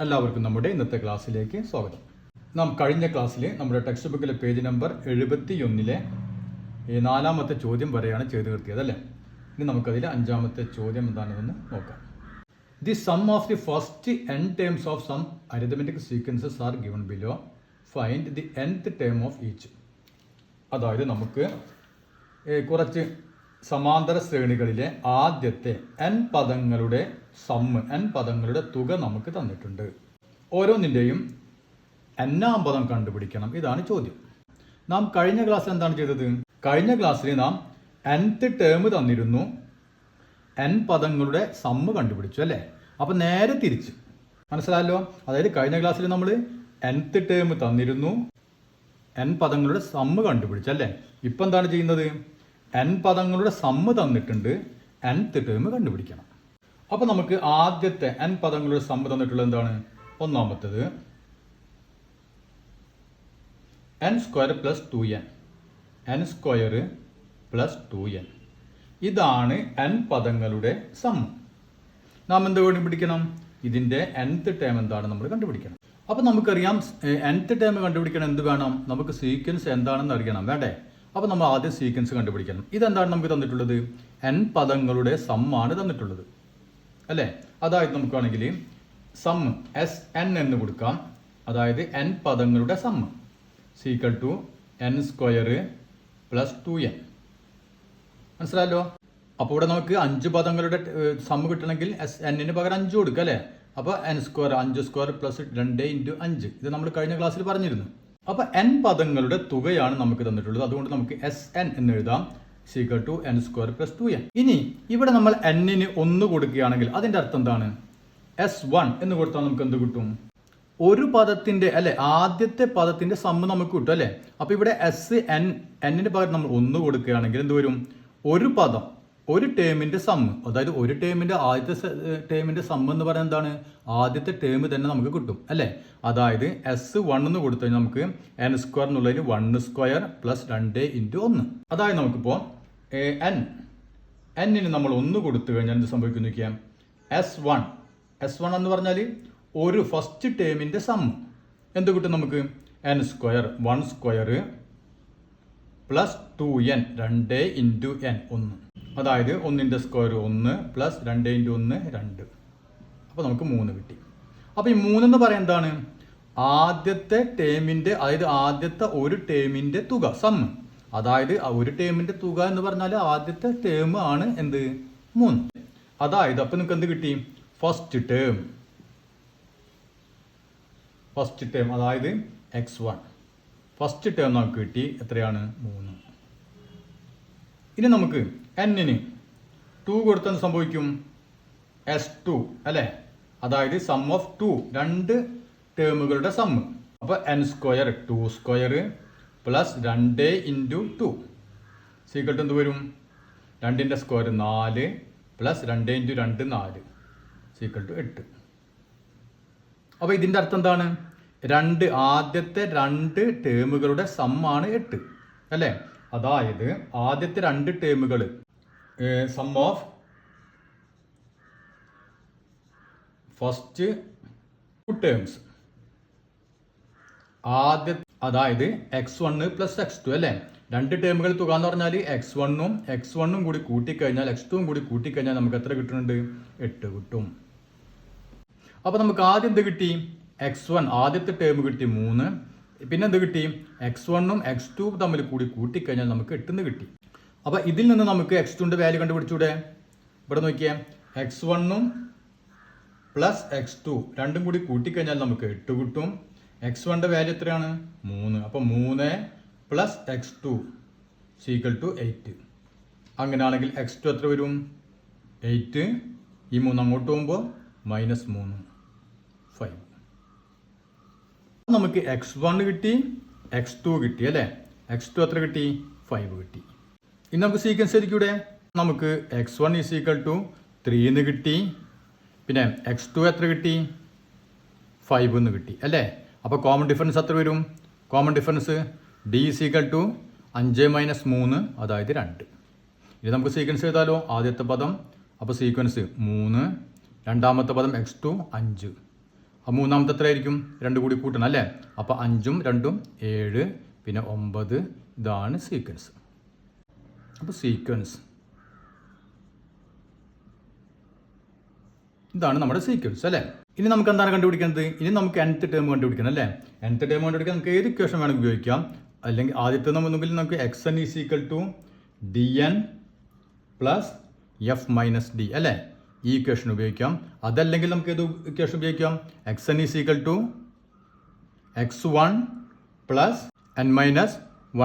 എല്ലാവർക്കും നമ്മുടെ ഇന്നത്തെ ക്ലാസ്സിലേക്ക് സ്വാഗതം. നാം കഴിഞ്ഞ ക്ലാസ്സിൽ നമ്മുടെ ടെക്സ്റ്റ് ബുക്കിലെ പേജ് നമ്പർ 71 നാലാമത്തെ ചോദ്യം വരെയാണ് ചെയ്തു നിർത്തിയത് അല്ലേ. ഇനി നമുക്കതിൽ അഞ്ചാമത്തെ ചോദ്യം എന്താണെന്ന് നോക്കാം. The sum of the first n terms of some arithmetic sequences are given below. Find the nth term of each. അതായത് നമുക്ക് കുറച്ച് സമാന്തര ശ്രേണികളിലെ ആദ്യത്തെ n പദങ്ങളുടെ n പദങ്ങളുടെ തുക നമുക്ക് തന്നിട്ടുണ്ട്. ഓരോന്നിൻ്റെയും n-ാം പദം കണ്ടുപിടിക്കണം. ഇതാണ് ചോദ്യം. നാം കഴിഞ്ഞ ക്ലാസ്സിൽ എന്താണ് ചെയ്തത്? കഴിഞ്ഞ ക്ലാസ്സിൽ നാം nth ടേം തന്നിരുന്നു, n പദങ്ങളുടെ സമ്മ് കണ്ടുപിടിച്ചു അല്ലേ. അപ്പം നേരെ തിരിച്ച് മനസ്സിലായല്ലോ. അതായത് കഴിഞ്ഞ ക്ലാസ്സിൽ നമ്മൾ nth ടേം തന്നിരുന്നു, n പദങ്ങളുടെ സമ്മ് കണ്ടുപിടിച്ചു അല്ലേ. ഇപ്പം എന്താണ് ചെയ്യുന്നത്? n പദങ്ങളുടെ സമ്മ് തന്നിട്ടുണ്ട്, nth ടേം കണ്ടുപിടിക്കണം. അപ്പോൾ നമുക്ക് ആദ്യത്തെ n പദങ്ങളുടെ സമ്മ് തന്നിട്ടുള്ളത് എന്താണ്? ഒന്നാമത്തേത് n square plus 2n, n square plus 2n. ഇതാണ് n പദങ്ങളുടെ സമ്മ്. നാം എന്ത് കണ്ടുപിടിക്കണം? ഇതിൻ്റെ nth ടേം എന്താണ് നമ്മൾ കണ്ടുപിടിക്കണം. അപ്പോൾ നമുക്കറിയാം nth ടേം കണ്ടുപിടിക്കണം എന്ത് വേണം? നമുക്ക് സീക്വൻസ് എന്താണെന്ന് അറിയണം വേണ്ടേ. അപ്പോൾ നമ്മൾ ആദ്യം സീക്വൻസ് കണ്ടുപിടിക്കണം. ഇതെന്താണ് നമുക്ക് തന്നിട്ടുള്ളത്? n പദങ്ങളുടെ സമ്മാണ് തന്നിട്ടുള്ളത് അല്ലേ. അതായത് നമുക്കാണെങ്കിൽ സമ്മ് Sn എന്ന് കൊടുക്കാം. അതായത് n പദങ്ങളുടെ sum is equal to n square plus 2n. മനസ്സിലായല്ലോ. അപ്പോൾ ഇവിടെ നമുക്ക് 5 പദങ്ങളുടെ സമ്മ് കിട്ടണമെങ്കിൽ n-ന് പകരം 5 കൊടുക്കുക അല്ലേ. അപ്പോൾ n സ്ക്വയർ 5 സ്ക്വയർ പ്ലസ് 2 × 5. ഇത് നമ്മൾ കഴിഞ്ഞ ക്ലാസ്സിൽ പറഞ്ഞിരുന്നു. അപ്പോൾ n പദങ്ങളുടെ തുകയാണ് നമുക്ക് തന്നിട്ടുള്ളത്. അതുകൊണ്ട് നമുക്ക് Sn എന്ന് എഴുതാം is equal to n square plus 2n. ഇനി ഇവിടെ നമ്മൾ n-ന് 1 കൊടുക്കുകയാണെങ്കിൽ അതിൻ്റെ അർത്ഥം എന്താണ്? S1 എന്ന് കൊടുത്താൽ നമുക്ക് എന്ത് കിട്ടും? ഒരു പദത്തിന്റെ അല്ലെ, ആദ്യത്തെ പദത്തിന്റെ സമ്മ് നമുക്ക് കിട്ടും അല്ലെ. അപ്പൊ ഇവിടെ n-ന് പകരം നമ്മൾ 1 കൊടുക്കുകയാണെങ്കിൽ എന്ത് വരും? ഒരു പദം, ഒരു ടേമിന്റെ സമ്മ്, അതായത് ഒരു ടേമിന്റെ ആദ്യത്തെ ടേമിന്റെ സമ്മ് എന്ന് പറയുന്നത് എന്താണ്? ആദ്യത്തെ ടേം തന്നെ നമുക്ക് കിട്ടും അല്ലെ. അതായത് S1 എന്ന് കൊടുത്തു കഴിഞ്ഞാൽ നമുക്ക് n സ്ക്വയർ എന്നുള്ളതിൽ 1 സ്ക്വയർ പ്ലസ് 2 × 1. അതായത് നമുക്കിപ്പോൾ n-ന് നമ്മൾ 1 കൊടുത്തു കഴിഞ്ഞാൽ എന്ത് സംഭവിക്കുന്നു നോക്കിയാൽ S1 എന്ന് പറഞ്ഞാൽ ഒരു ഫസ്റ്റ് ടേമിന്റെ സമ്മ് എന്ത് കിട്ടും നമുക്ക്? n square 1 square plus 2n 2 × n 1. അതായത് 1ന്റെ സ്ക്വയർ 1 പ്ലസ് 2 × 1 2. അപ്പോൾ നമുക്ക് 3 കിട്ടി. അപ്പോൾ ഈ 3 എന്ന് പറയുന്നത് എന്താണ്? ആദ്യത്തെ ടേമിന്റെ, അതായത് ആദ്യത്തെ ഒരു ടേമിന്റെ തുക സമ്മ്. അതായത് ഒരു ടേമിന്റെ തുക എന്ന് പറഞ്ഞാൽ ആദ്യത്തെ ടേം ആണ് എന്ത്? 3. അതായത് അപ്പോൾ നിങ്ങൾക്ക് എന്ത് കിട്ടി? ഫസ്റ്റ് ടേം അതായത് x1 ഫസ്റ്റ് ടേം നമുക്ക് കിട്ടി. എത്രയാണ്? 3. ഇനി നമുക്ക് n-ന് 2 കൊടുത്താൽ സംഭവിക്കും S2 അല്ലേ. അതായത് സം ഓഫ് 2, 2 ടേമുകളുടെ സമ്മ്. അപ്പോൾ n square 2 square plus 2 × 2 is equal to എന്ത് വരും? 2ന്റെ സ്ക്വയർ 4 പ്ലസ് 2 × 2 4 സീക്വൽ ടു 8. അപ്പോൾ ഇതിൻ്റെ അർത്ഥം എന്താണ്? ആദ്യത്തെ 2 ടേമുകളുടെ സമ്മാണ് 8 അല്ലേ. അതായത് ആദ്യത്തെ 2 ടേമുകൾ സം ഓഫ് ഫസ്റ്റ് 2 ടേംസ് അതായത് x1 പ്ലസ് x2 അല്ലേ. 2 ടേമുകൾ തുക എന്ന് പറഞ്ഞാൽ x1 കൂടി കൂട്ടിക്കഴിഞ്ഞാൽ x2 കൂടി കൂട്ടിക്കഴിഞ്ഞാൽ നമുക്ക് എത്ര കിട്ടുന്നുണ്ട്? 8 കിട്ടും. അപ്പോൾ നമുക്ക് ആദ്യം എന്ത് കിട്ടി? x1 ആദ്യത്തെ ടേം കിട്ടി 3. പിന്നെ എന്ത് കിട്ടി? x1 x2 തമ്മിൽ കൂടി കൂട്ടിക്കഴിഞ്ഞാൽ നമുക്ക് 8 കിട്ടി. അപ്പോൾ ഇതിൽ നിന്ന് നമുക്ക് x2ന്റെ വാല്യൂ കണ്ടുപിടിച്ചൂടെ? ഇവിടെ നോക്കിയേ, x1 പ്ലസ് x2 രണ്ടും കൂടി കൂട്ടിക്കഴിഞ്ഞാൽ നമുക്ക് 8 കിട്ടും. x1ന്റെ വാല്യൂ എത്രയാണ്? 3. അപ്പോൾ 3 പ്ലസ് x2 സീക്വൽ ടു 8. അങ്ങനെയാണെങ്കിൽ x2 എത്ര വരും? 8. ഈ 3 അങ്ങോട്ട് പോകുമ്പോൾ -3 5. നമുക്ക് x1 കിട്ടി, x2 കിട്ടി അല്ലേ. x2 എത്ര കിട്ടി? 5 കിട്ടി. ഇനി നമുക്ക് സീക്വൻസ് ശരിക്കൂടെ? നമുക്ക് x1 = 3 എന്ന് കിട്ടി. പിന്നെ x2 എത്ര കിട്ടി? 5 എന്ന് കിട്ടി അല്ലേ. അപ്പോൾ കോമൺ ഡിഫറൻസ് എത്ര വരും? കോമൺ ഡിഫറൻസ് d = 5 - 3 അതായത് 2. ഇനി നമുക്ക് സീക്വൻസ് എഴുതാലോ. ആദ്യത്തെ പദം അപ്പോൾ സീക്വൻസ് 3, രണ്ടാമത്തെ പദം x2 5. മൂന്നാമത്തെ എത്ര ആയിരിക്കും? 2 കൂടി കൂട്ടണം അല്ലേ? അപ്പോൾ 5ഉം 2ഉം 7, പിന്നെ 9. ഇതാണ് സീക്വൻസ്. അപ്പോൾ സീക്വൻസ് ഇതാണ് നമ്മുടെ സീക്വൻസ് അല്ലേ? ഇനി നമുക്ക് എന്താണ് കണ്ടുപിടിക്കുന്നത്? ഇനി നമുക്ക് nth ടേം കണ്ടുപിടിക്കണം അല്ലേ? nth ടേം കണ്ടുപിടിക്കാൻ നമുക്ക് ഏത് ഇക്വേഷൻ വേണമെങ്കിൽ ഉപയോഗിക്കാം. അല്ലെങ്കിൽ ആദ്യത്തെ ഒന്നുകിൽ നമുക്ക് xn = dn plus f minus d അല്ലേ? ഈ ഇക്വേഷൻ ഉപയോഗിക്കാം. അതല്ലെങ്കിൽ നമുക്ക് ഏത് ഇക്വേഷൻ ഉപയോഗിക്കാം? xn = x1 plus n minus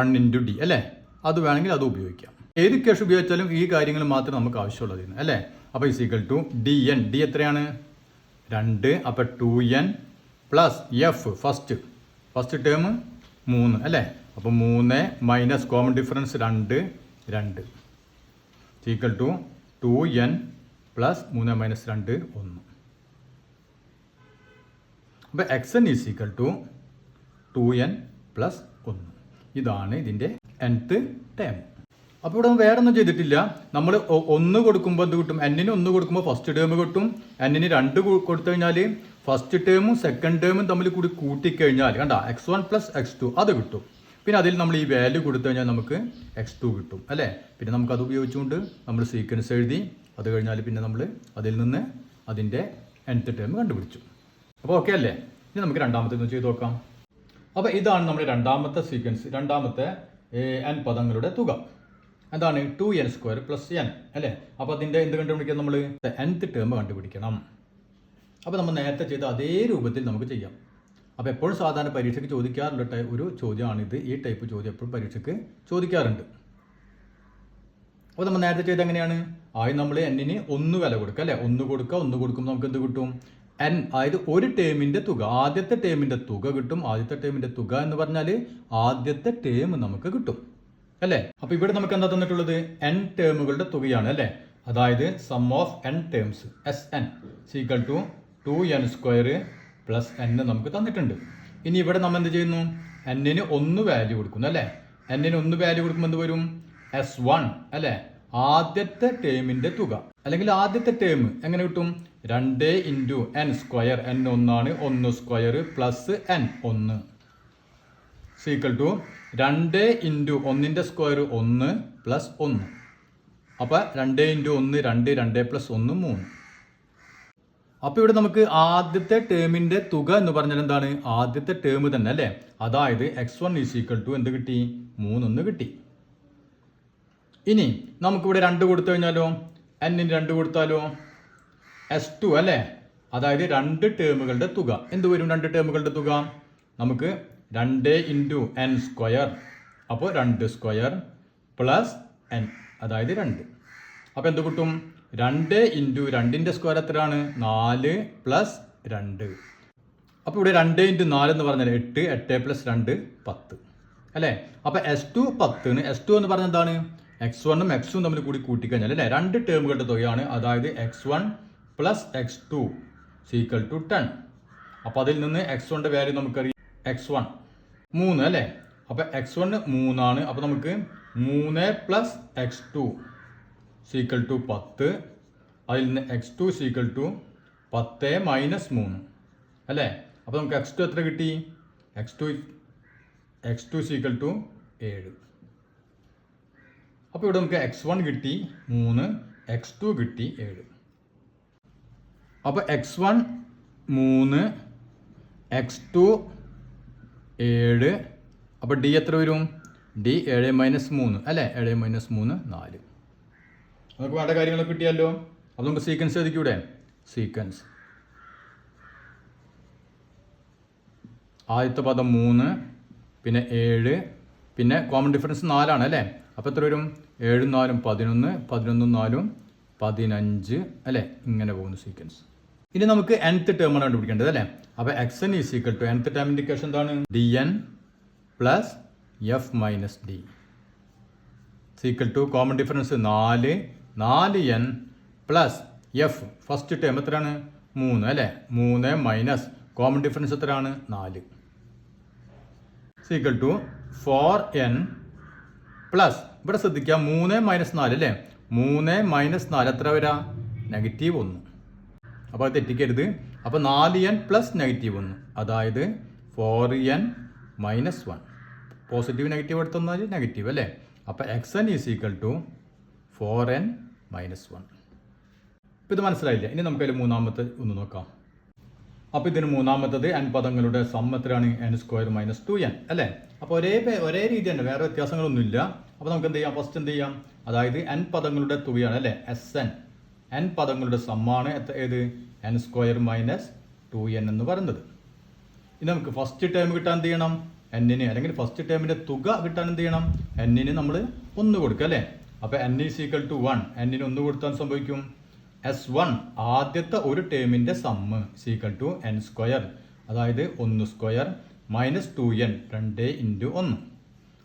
1 into d അല്ലേ? അത് വേണമെങ്കിൽ അത് ഉപയോഗിക്കാം. ഏത് ഇക്വേഷൻ ഉപയോഗിച്ചാലും ഈ കാര്യങ്ങൾ മാത്രമേ നമുക്ക് ആവശ്യമുള്ളതിന് അല്ലേ? അപ്പോൾ dn, d എത്രയാണ്? 2. അപ്പോൾ 2n plus F first term 3 അല്ലേ? അപ്പോൾ 3 minus common difference 2 2n plus 3 minus 2 1. അപ്പോൾ xn = 2n പ്ലസ് 1. ഇതാണ് ഇതിൻ്റെ nth ടേം. അപ്പോൾ ഇവിടെ വേറെ ഒന്നും ചെയ്തിട്ടില്ല. നമ്മൾ 1 കൊടുക്കുമ്പോൾ എന്ത് കിട്ടും? n-ന് 1 കൊടുക്കുമ്പോൾ ഫസ്റ്റ് ടേം കിട്ടും. n-ന് 2 കൊടുത്തു കഴിഞ്ഞാൽ ഫസ്റ്റ് ടേമും സെക്കൻഡ് ടേമും തമ്മിൽ കൂടി കൂട്ടിക്കഴിഞ്ഞാൽ കണ്ട x1 പ്ലസ് x2 അത് കിട്ടും. പിന്നെ അതിൽ നമ്മൾ ഈ വാല്യൂ കൊടുത്തു കഴിഞ്ഞാൽ നമുക്ക് x2 കിട്ടും അല്ലേ? പിന്നെ നമുക്ക് അത് ഉപയോഗിച്ചുകൊണ്ട് നമ്മൾ സീക്വൻസ് എഴുതി. അത് കഴിഞ്ഞാൽ പിന്നെ നമ്മൾ അതിൽ നിന്ന് അതിൻ്റെ nth ടേം കണ്ടുപിടിച്ചു. അപ്പോൾ ഓക്കെ അല്ലേ? ഇനി നമുക്ക് രണ്ടാമത്തെ ഒന്ന് ചെയ്ത് നോക്കാം. അപ്പോൾ ഇതാണ് നമ്മുടെ രണ്ടാമത്തെ സീക്വൻസ്, രണ്ടാമത്തെ n പദങ്ങളുടെ തുക. എന്താണ്? 2n² പ്ലസ് n അല്ലേ? അപ്പോൾ അതിൻ്റെ എന്ത് കണ്ടുപിടിക്കണം? നമ്മൾ nth ടേം കണ്ടുപിടിക്കണം. അപ്പോൾ നമ്മൾ നേരത്തെ ചെയ്ത അതേ രൂപത്തിൽ നമുക്ക് ചെയ്യാം. അപ്പോൾ എപ്പോഴും സാധാരണ പരീക്ഷയ്ക്ക് ചോദിക്കാറുള്ള ഒരു ചോദ്യമാണിത്. ഈ ടൈപ്പ് ചോദ്യം എപ്പോഴും പരീക്ഷയ്ക്ക് ചോദിക്കാറുണ്ട്. അപ്പോൾ നമ്മൾ നേരത്തെ ചെയ്ത് എങ്ങനെയാണ്? ആദ്യം നമ്മൾ n-ന് 1 വില കൊടുക്കുക അല്ലേ? 1 കൊടുക്കുമ്പോൾ നമുക്ക് എന്ത് കിട്ടും? n, അതായത് ഒരു ടേമിൻ്റെ തുക, ആദ്യത്തെ ടേമിൻ്റെ തുക കിട്ടും. ആദ്യത്തെ ടേമിൻ്റെ തുക എന്ന് പറഞ്ഞാൽ ആദ്യത്തെ ടേം നമുക്ക് കിട്ടും അല്ലേ? അപ്പോൾ ഇവിടെ നമുക്ക് എന്താ തന്നിട്ടുള്ളത്? n ടേമുകളുടെ തുകയാണ് അല്ലേ? അതായത് sum of n terms Sn = 2n² plus n നമുക്ക് തന്നിട്ടുണ്ട്. ഇനി ഇവിടെ നമ്മൾ എന്ത് ചെയ്യുന്നു? n-ന് 1 വാല്യൂ കൊടുക്കുന്നു അല്ലേ? n-ന് 1 വാല്യൂ കൊടുക്കുമ്പോൾ എന്ത് വരും? S1 അല്ലേ? ആദ്യത്തെ ടേമിൻ്റെ തുക അല്ലെങ്കിൽ ആദ്യത്തെ ടേം എങ്ങനെ കിട്ടും? 2 into n², n 1 1² plus n 1 = 2 into 1² 1 plus 1. അപ്പോൾ 2 ഇൻറ്റു 1 2, 2 പ്ലസ് 1 3. അപ്പോൾ ഇവിടെ നമുക്ക് ആദ്യത്തെ ടേമിൻ്റെ തുക എന്ന് പറഞ്ഞാൽ എന്താണ്? ആദ്യത്തെ ടേം തന്നെ അല്ലേ? അതായത് x1 = എന്ത് കിട്ടി? 3 കിട്ടി. ഇനി നമുക്കിവിടെ 2 കൊടുത്തു കഴിഞ്ഞാലോ? n-ന് 2 കൊടുത്താലോ? S2 അല്ലേ? അതായത് 2 ടേമുകളുടെ തുക എന്ത് വരും? 2 ടേമുകളുടെ തുക നമുക്ക് 2 ഇൻറ്റു n², അപ്പോൾ 2² പ്ലസ് n അതായത് 2. അപ്പോൾ എന്ത് കിട്ടും? 2 ഇൻറ്റു 2ൻ്റെ സ്ക്വയർ എത്രയാണ്? 4 പ്ലസ് 2. അപ്പോൾ ഇവിടെ 2 ഇൻറ്റു 4 എന്ന് പറഞ്ഞാൽ 8, 8 പ്ലസ് 2 10 അല്ലേ? അപ്പോൾ S2 10. S2 എന്ന് പറഞ്ഞാൽ എന്താണ്? x1ഉം x2 തമ്മിൽ കൂടി കൂട്ടിക്കഴിഞ്ഞാൽ അല്ലേ? 2 ടേമുകളുടെ തുകയാണ്. അതായത് x1 പ്ലസ് x2 = 10. അപ്പോൾ അതിൽ നിന്ന് x1ൻ്റെ വാല്യൂ നമുക്കറിയാം. x1 3 അല്ലേ? അപ്പോൾ x1 3 ആണ്. അപ്പോൾ നമുക്ക് 3 പ്ലസ് x2 = 10. അതിൽ നിന്ന് x2 = 10 മൈനസ് 3 അല്ലേ? അപ്പോൾ നമുക്ക് x2 എത്ര കിട്ടി? x2 = 7. അപ്പോൾ ഇവിടെ നമുക്ക് x1 കിട്ടി 3, x2 കിട്ടി 7. അപ്പോൾ x1 3, x2 7. അപ്പോൾ d എത്ര വരും? d 7 മൈനസ് 3 അല്ലേ? 7 മൈനസ് 3 4. നമുക്ക് വേണ്ട കാര്യങ്ങളൊക്കെ കിട്ടിയല്ലോ. അപ്പോൾ നമുക്ക് സീക്വൻസ് എഴുതിക്കൂടെ? സീക്വൻസ് ആദ്യത്തെ പദം 3, പിന്നെ 7, പിന്നെ കോമൺ ഡിഫറൻസ് 4 ആണ് അല്ലേ? അപ്പോൾ എത്ര വരും? 7 4 11, 11 4 15 അല്ലേ? ഇങ്ങനെ പോകുന്നു സീക്വൻസ്. ഇനി നമുക്ക് nth ടേമാണ് കണ്ടുപിടിക്കേണ്ടത് അല്ലേ? അപ്പോൾ xn = nth ടേം ഇൻഡിക്കേഷൻ എന്താണ്? dn plus f minus d = common difference 4, 4n plus f first term എത്രയാണ്? 3 അല്ലേ? 3 മൈനസ് കോമൺ ഡിഫറൻസ് എത്രയാണ്? 4 = 4n പ്ലസ് ഇവിടെ ശ്രദ്ധിക്കുക 3 മൈനസ് 4 അല്ലേ? 3 മൈനസ് 4 എത്ര വരാ? -1. അപ്പോൾ അത് തെറ്റിക്കരുത്. അപ്പോൾ 4n പ്ലസ് -1, അതായത് 4n മൈനസ് 1. പോസിറ്റീവ് നെഗറ്റീവ് എടുത്തെന്നാൽ നെഗറ്റീവ് അല്ലേ. അപ്പോൾ xn is equal to 4n minus 1. ഇപ്പോൾ ഇത് മനസ്സിലായില്ലേ? ഇനി നമുക്കതിൽ മൂന്നാമത്തെ ഒന്ന് നോക്കാം. അപ്പോൾ ഇതിന് മൂന്നാമത്തത് n പദങ്ങളുടെ സം എത്രയാണ്? n² മൈനസ് 2n അല്ലേ. അപ്പോൾ ഒരേ രീതി തന്നെ, വേറെ വ്യത്യാസങ്ങളൊന്നുമില്ല. അപ്പോൾ നമുക്ക് എന്ത് ചെയ്യാം? ഫസ്റ്റ് എന്ത് ചെയ്യാം? അതായത് n പദങ്ങളുടെ തുകയാണ് അല്ലേ, Sn. n പദങ്ങളുടെ സമ്മാണ് ഏത്? n² മൈനസ് 2n എന്ന് പറയുന്നത്. ഇനി നമുക്ക് ഫസ്റ്റ് ടേം കിട്ടാൻ എന്ത് ചെയ്യണം? n-ന്, അല്ലെങ്കിൽ ഫസ്റ്റ് ടേമിൻ്റെ തുക കിട്ടാൻ എന്ത് ചെയ്യണം? n-ന് നമ്മൾ 1 കൊടുക്കുക അല്ലേ. അപ്പോൾ n ഈസ് ഈക്വൽ ടു 1. n-ന് 1 കൊടുത്താൽ സംഭവിക്കും S1 ആദ്യത്തെ ഒരു ടേമിൻ്റെ സമ്മ് ഈക്വൽ ടു n², അതായത് 1² മൈനസ് 2n, 2 ഇൻറ്റു 1.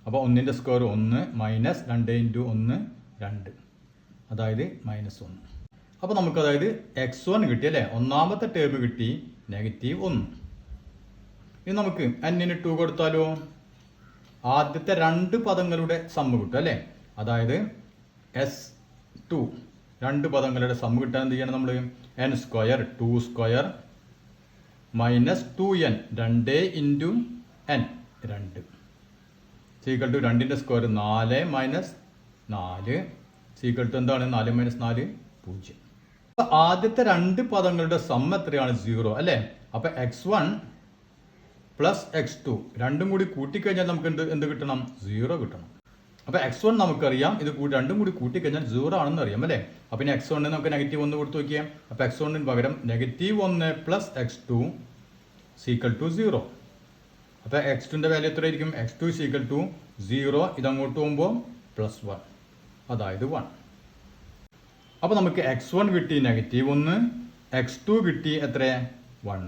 അപ്പോൾ 1ൻ്റെ സ്ക്വയർ 1 മൈനസ് 2 ഇൻറ്റു 1 2, അതായത് -1. അപ്പോൾ നമുക്ക് അതായത് x1 കിട്ടി അല്ലേ, ഒന്നാമത്തെ ടേം കിട്ടി, -1. ഇനി നമുക്ക് n-ന് 2 കൊടുത്താലോ? ആദ്യത്തെ 2 പദങ്ങളുടെ സമ്മ് കിട്ടും അല്ലേ, അതായത് S2 2 പദങ്ങളുടെ സമ്മ് കിട്ടാൻ എന്ത് ചെയ്യണം നമ്മൾ? n² 2² minus 2n, 2 into n 2 equal to 2ൻ്റെ സ്ക്വയർ 4 മൈനസ് 4 ഈക്വൽ ടു എന്താണ്? 4 മൈനസ് 4 0. അപ്പോൾ ആദ്യത്തെ 2 പദങ്ങളുടെ സമ്മ് എത്രയാണ്? 0 അല്ലേ. അപ്പോൾ x1 പ്ലസ് x2 രണ്ടും കൂടി കൂട്ടിക്കഴിഞ്ഞാൽ നമുക്ക് എന്ത് കിട്ടണം? 0 കിട്ടണം. അപ്പോൾ x1 നമുക്കറിയാം, ഇത് രണ്ടും കൂടി കൂട്ടിക്കഴിഞ്ഞാൽ 0 ആണെന്ന് അറിയാം അല്ലേ. അപ്പോൾ ഇനി x1 നമുക്ക് -1 കൊടുത്ത് നോക്കിയാൽ, അപ്പോൾ x1 പകരം -1 പ്ലസ് x2 ഈക്വൽ ടു 0. അപ്പോൾ x2ൻ്റെ വാല്യൂ എത്രയായിരിക്കും? x2 equal to 0. ഇതങ്ങോട്ട് പോകുമ്പോൾ +1, അതായത് 1. അപ്പോൾ നമുക്ക് x1 കിട്ടി -1, x2 കിട്ടി എത്ര? 1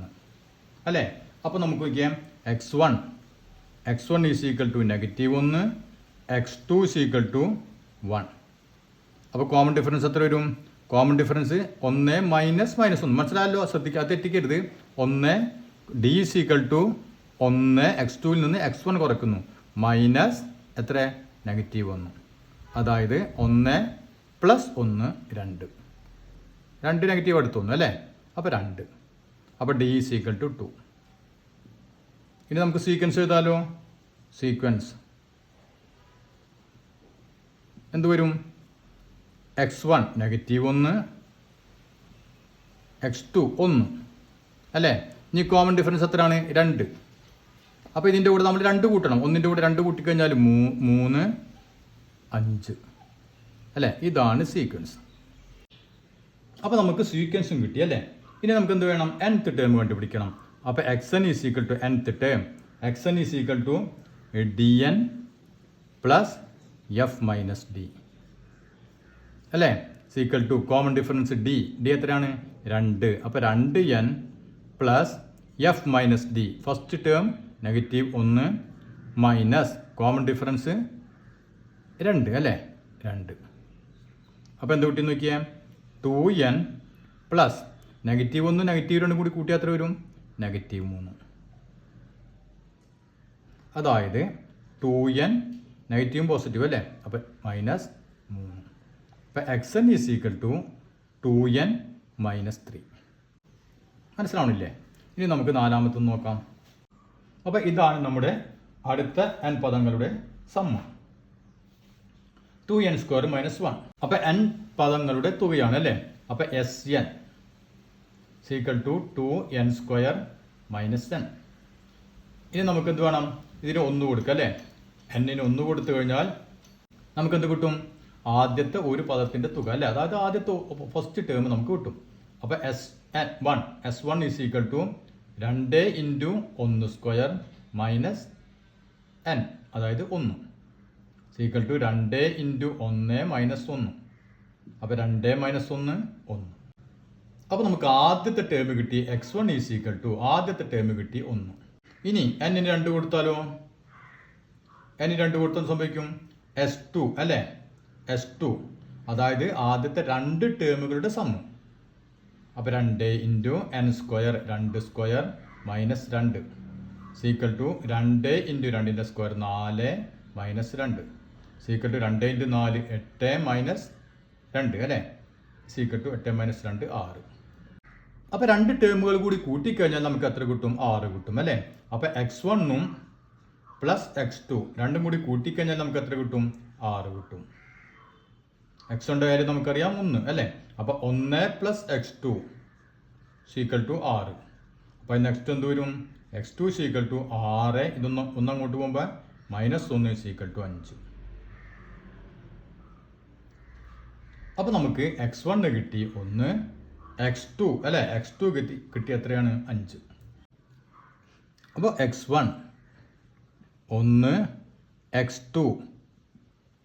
അല്ലേ. അപ്പോൾ നമുക്ക് നോക്കിയാൽ x1 is equal to -1, x2 equal to 1. അപ്പോൾ കോമൺ ഡിഫറൻസ് എത്ര വരും? Common difference 1 minus -1. മനസ്സിലായല്ലോ, ശ്രദ്ധിക്കുക, തെറ്റിക്കരുത്. 1 d ഈക്വൽ ടു 1 x2ൽ നിന്ന് x1 കുറയ്ക്കുന്നു, മൈനസ് എത്ര? -1, അതായത് 1 പ്ലസ് 1 2. 2 നെഗറ്റീവ് എടുത്തൊന്നു അല്ലേ. അപ്പോൾ 2. അപ്പോൾ d ഈക്വൽ ടു 2. ഇനി നമുക്ക് സീക്വൻസ് എഴുതാലോ. സീക്വൻസ് എന്ത് വരും? x1 -1, x2 1 അല്ലേ. ഇനി കോമൺ ഡിഫറൻസ് എത്രയാണ്? 2. അപ്പോൾ ഇതിൻ്റെ കൂടെ നമ്മൾ 2 കൂട്ടണം. 1ൻ്റെ കൂടെ 2 കൂട്ടിക്കഴിഞ്ഞാൽ 3 5 അല്ലേ. ഇതാണ് സീക്വൻസ്. അപ്പോൾ നമുക്ക് സീക്വൻസും കിട്ടി അല്ലേ. ഇനി നമുക്ക് എന്ത് വേണം? nth ടേം കണ്ടുപിടിക്കണം. അപ്പോൾ xn is equal to nth term. xn is equal to dn plus f minus d അല്ലേ. Equal to common difference d എത്രയാണ്? 2. അപ്പോൾ 2n plus f minus d, first term -1 minus common difference 2 അല്ലേ, 2. അപ്പോൾ എന്ത് കിട്ടി നോക്കിയാൽ? 2n പ്ലസ് -1 -2 കൂടി കൂട്ടിയാൽ എത്ര വരും? -3. അതായത് 2n നെഗറ്റീവും പോസിറ്റീവ് അല്ലേ, അപ്പോൾ -3. അപ്പോൾ xn is equal to 2n minus 3. മനസ്സിലാവണില്ലേ? ഇനി നമുക്ക് നാലാമത്തെ നോക്കാം. അപ്പോൾ ഇതാണ് നമ്മുടെ അടുത്ത n പദങ്ങളുടെ സമ്മ, 2n² മൈനസ് 1. അപ്പോൾ n പദങ്ങളുടെ തുകയാണ് അല്ലേ. അപ്പോൾ Sn equal to 2n² minus n. ഇനി നമുക്ക് എന്ത് വേണം? ഇതിന് 1 കൊടുക്കുക അല്ലേ. n-ന് 1 കൊടുത്തു കഴിഞ്ഞാൽ നമുക്ക് എന്ത് കിട്ടും? ആദ്യത്തെ ഒരു പദത്തിൻ്റെ തുക അല്ലേ, അതായത് ആദ്യത്തെ ഫസ്റ്റ് ടേം നമുക്ക് കിട്ടും. അപ്പോൾ S1 is equal to 2 into 1² minus n, അതായത് 1 ഈക്വൽ ടു 2 ഇൻറ്റു 1 മൈനസ് 1. അപ്പോൾ 2 മൈനസ് 1 1. അപ്പോൾ നമുക്ക് ആദ്യത്തെ ടേം കിട്ടി x1 ഈസ് ഈക്വൽ ടു ആദ്യത്തെ ടേം കിട്ടി 1. ഇനി n-ന് 2 കൊടുത്താലോ? n-ന് 2 കൊടുത്താൽ സംഭവിക്കും S2 അല്ലേ, S2 അതായത് ആദ്യത്തെ 2 ടേമുകളുടെ സമ്മ്. അപ്പോൾ 2 into n² 2² minus 2 equal to 2 into 2ൻ്റെ square 4 minus 2 equal to 2 into 4 8 minus 2 അല്ലേ, ഈക്വൽ ടു 8 മൈനസ് 2 6. അപ്പോൾ രണ്ട് ടേമുകൾ കൂടി കൂട്ടിക്കഴിഞ്ഞാൽ നമുക്ക് എത്ര കിട്ടും? 6 കിട്ടും അല്ലേ? അപ്പോൾ x1ഉം പ്ലസ് x2 രണ്ടും കൂടി കൂട്ടിക്കഴിഞ്ഞാൽ നമുക്ക് എത്ര കിട്ടും? 6 കിട്ടും. x1ന്റെ കാര്യം നമുക്കറിയാം 1 അല്ലേ? അപ്പോൾ 1 പ്ലസ് x2 ഈക്വൽ ടു 6. അപ്പോൾ നെക്സ്റ്റ് എന്ത് വരും? x2 equal to 6. ഒന്നങ്ങോട്ട് പോകുമ്പോൾ -1 ഈക്വൽ ടു 5. അപ്പോൾ നമുക്ക് x1 കിട്ടി 1, x2 അല്ലേ? x2 കിട്ടി എത്രയാണ്? 5. അപ്പോൾ x1 1, x2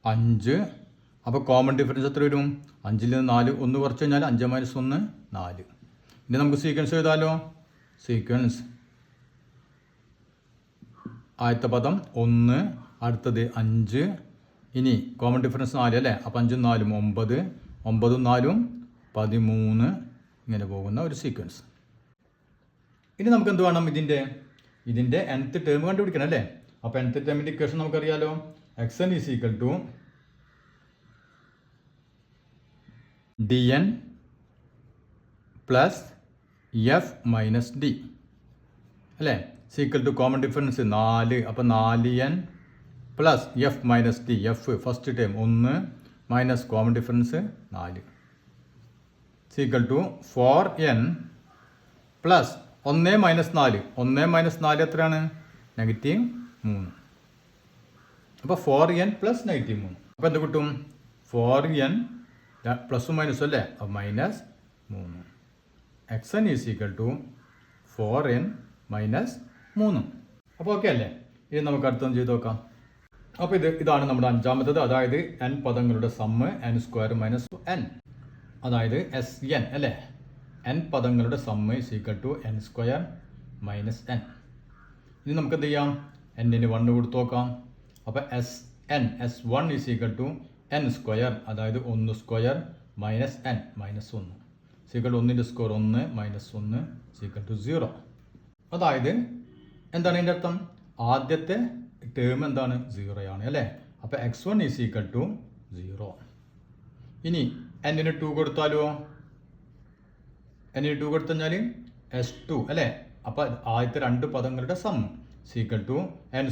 5. അപ്പോൾ കോമൺ ഡിഫറൻസ് എത്ര വരും? 5ൽ നിന്ന് 4 1 കുറച്ച് കഴിഞ്ഞാൽ 5 - 1 4. ഇനി നമുക്ക് സീക്വൻസ് എഴുതാലോ. സീക്വൻസ് ആദ്യത്തെ പദം 1, അടുത്തത് 5, ഇനി കോമൺ ഡിഫറൻസ് 4 അല്ലേ? അപ്പോൾ 5ഉം 4ഉം 9, 9ഉം 4ഉം 13, ഇങ്ങനെ പോകുന്ന ഒരു സീക്വൻസ്. ഇനി നമുക്ക് എന്ത് വേണം? ഇതിൻ്റെ nth ടേം കണ്ടുപിടിക്കണം അല്ലേ? അപ്പോൾ nth ടേമിൻ്റെ ഇക്വേഷൻ നമുക്കറിയാലോ. xn is equal to dn plus f minus d അല്ലേ? സീക്വൽ ടു കോമൺ ഡിഫറൻസ് 4, അപ്പോൾ 4n plus F minus D. F first term 1 minus common difference 4 is equal to 4n plus 1 minus 4. 1 minus 4 എത്രയാണ്? -3. അപ്പോൾ 4n plus -3. അപ്പോൾ എന്ത് കിട്ടും? 4n പ്ലസും മൈനസും അല്ലേ? അപ്പോൾ -3. xn is equal to 4n -3. അപ്പോൾ ഓക്കെ അല്ലേ? ഇനി നമുക്ക് അടുത്തൊന്ന് ചെയ്ത് നോക്കാം. അപ്പോൾ ഇതാണ് നമ്മുടെ അഞ്ചാമത്തത്. അതായത് n പദങ്ങളുടെ സമ്മ് n² - n. അതായത് Sn അല്ലേ? n പദങ്ങളുടെ sum is equal to n² - n. ഇനി നമുക്ക് എന്ത് ചെയ്യാം? n-ന് 1 കൊടുത്ത് നോക്കാം. അപ്പോൾ S1 is equal to n², അതായത് 1² - n -1 സീക്വൽ 1ന്റെ സ്ക്വയർ 1 -1 സീക്വൽ ടു 0. അതായത് എന്താണ് ഇതിൻ്റെ അർത്ഥം? ആദ്യത്തെ ടേം എന്താണ്? 0 ആണ് അല്ലേ? അപ്പോൾ x1 ഈസ് ഈക്വൽ ടു 0. ഇനി n-ന് 2 കൊടുത്താലോ? n-ന് 2 കൊടുത്തു കഴിഞ്ഞാൽ S2 അല്ലേ? അപ്പോൾ ആദ്യത്തെ രണ്ട് പദങ്ങളുടെ sum is equal to n²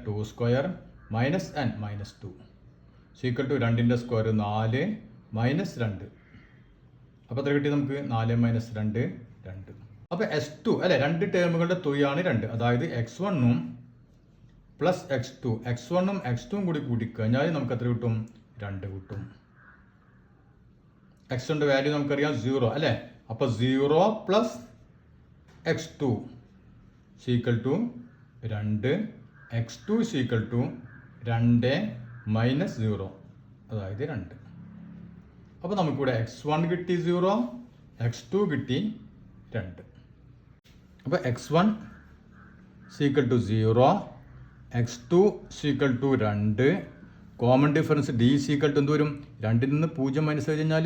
2² - n -2 is equal to 2ന്റെ സ്ക്വയർ 4 -2. അപ്പോൾ എത്ര കിട്ടി നമുക്ക്? 4 - 2 2. അപ്പോൾ S2 അല്ലേ? രണ്ട് ടേമുകളുടെ തുകയാണ് 2. അതായത് x1ഉം പ്ലസ് x2, x1ഉം x2ഉം കൂടി കൂട്ടിക്കഴിഞ്ഞാൽ നമുക്ക് എത്ര കിട്ടും? 2 കിട്ടും. x1ന്റെ വാല്യൂ നമുക്കറിയാം 0 അല്ലേ? അപ്പോൾ 0 plus x2 is equal to 2, x2 is equal to 2 - 0, അതായത് 2. അപ്പോൾ നമുക്കിവിടെ x1 കിട്ടി 0, x2 കിട്ടി 2. അപ്പോൾ x1 is equal to 0, x2 is equal to 2, common difference d is equal to എന്ത് വരും? 2ൽ നിന്ന് 0 മൈനസ് ചെയ്ത് കഴിഞ്ഞാൽ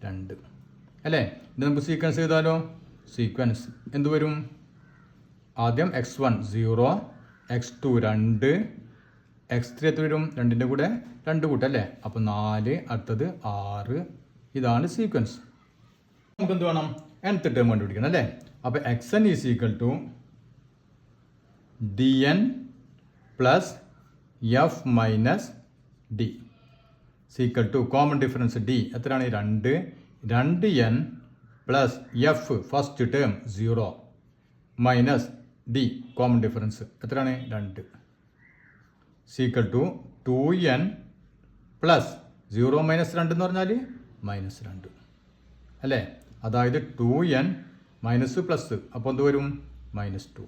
2 അല്ലേ? ഇത് നമുക്ക് സീക്വൻസ് ചെയ്താലോ. സീക്വൻസ് എന്ത് വരും? ആദ്യം x1 0, x2 2, x3 എത്ര വരും? 2ൻ്റെ കൂടെ 2 കൂട്ടല്ലേ? അപ്പോൾ 4, അടുത്തത് 6. ഇതാണ് സീക്വൻസ്. നമുക്ക് എന്ത് വേണം? nth ടേം കണ്ടുപിടിക്കണം അല്ലേ? അപ്പോൾ xn is equal to dn plus f minus d is equal to common difference d എത്രയാണ്? 2, 2n plus F first term 0 minus d common difference എത്രയാണ്? 2 സീക്വൽ ടു 2n പ്ലസ് 0 - 2 എന്ന് പറഞ്ഞാൽ -2 അല്ലേ? അതായത് 2n മൈനസ് പ്ലസ് അപ്പോൾ എന്ത് വരും? -2.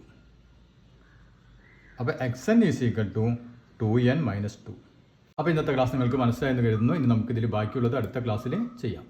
അപ്പോൾ xn is equal to 2n - 2. അപ്പോൾ ഇന്നത്തെ ക്ലാസ് നിങ്ങൾക്ക് മനസ്സിലായെന്ന് കരുതുന്നു. ഇനി നമുക്കിതിൽ ബാക്കിയുള്ളത് അടുത്ത ക്ലാസ്സിൽ ചെയ്യാം.